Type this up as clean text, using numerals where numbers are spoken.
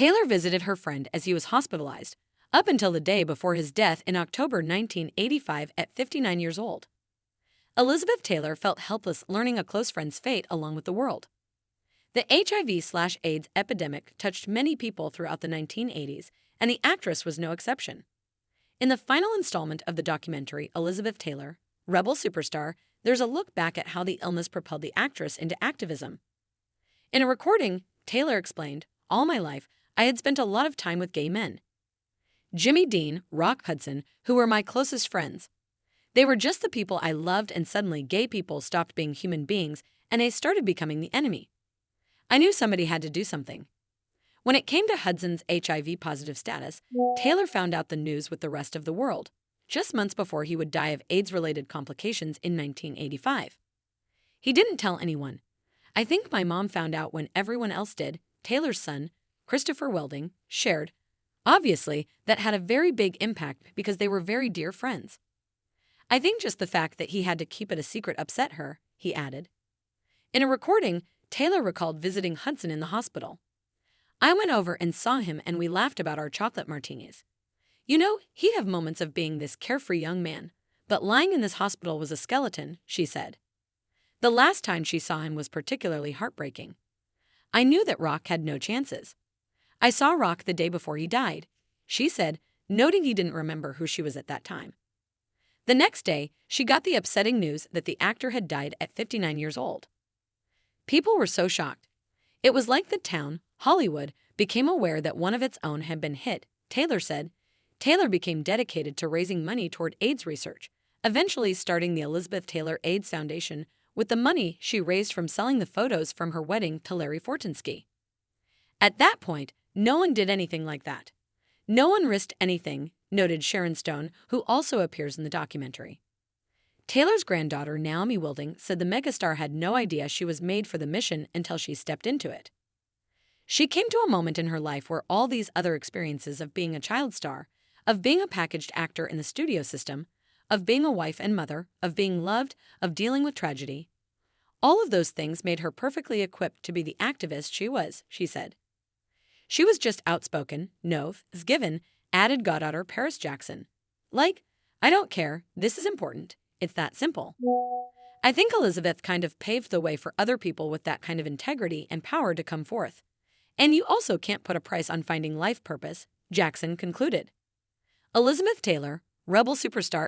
Taylor visited her friend as he was hospitalized, up until the day before his death in October 1985 at 59 years old. Elizabeth Taylor felt helpless learning a close friend's fate along with the world. The HIV/AIDS epidemic touched many people throughout the 1980s, and the actress was no exception. In the final installment of the documentary Elizabeth Taylor, Rebel Superstar, there's a look back at how the illness propelled the actress into activism. In a recording, Taylor explained, "All my life, I had spent a lot of time with gay men. Jimmy Dean, Rock Hudson, who were my closest friends. They were just the people I loved, and suddenly gay people stopped being human beings and they started becoming the enemy. I knew somebody had to do something." When it came to Hudson's HIV-positive status, Taylor found out the news with the rest of the world, just months before he would die of AIDS-related complications in 1985. He didn't tell anyone. "I think my mom found out when everyone else did," Taylor's son, Christopher Welding, shared. Obviously, that had a very big impact because they were very dear friends. "I think just the fact that he had to keep it a secret upset her," he added. In a recording, Taylor recalled visiting Hudson in the hospital. "I went over and saw him and we laughed about our chocolate martinis. You know, he'd have moments of being this carefree young man, but lying in this hospital was a skeleton," she said. The last time she saw him was particularly heartbreaking. "I knew that Rock had no chances. I saw Rock the day before he died," she said, noting he didn't remember who she was at that time. The next day, she got the upsetting news that the actor had died at 59 years old. People were so shocked. "It was like the town, Hollywood, became aware that one of its own had been hit," Taylor said. Taylor became dedicated to raising money toward AIDS research, eventually starting the Elizabeth Taylor AIDS Foundation with the money she raised from selling the photos from her wedding to Larry Fortensky. "At that point, no one did anything like that. No one risked anything," noted Sharon Stone, who also appears in the documentary. Taylor's granddaughter, Naomi Wilding, said the megastar had no idea she was made for the mission until she stepped into it. She came to a moment in her life where all these other experiences of being a child star, of being a packaged actor in the studio system, of being a wife and mother, of being loved, of dealing with tragedy, all of those things made her perfectly equipped to be the activist she was," she said. "She was just outspoken, no given," added Goddaughter Paris Jackson. "Like, I don't care, this is important, it's that simple." "I think Elizabeth kind of paved the way for other people with that kind of integrity and power to come forth. And you also can't put a price on finding life purpose," Jackson concluded. Elizabeth Taylor, Rebel Superstar,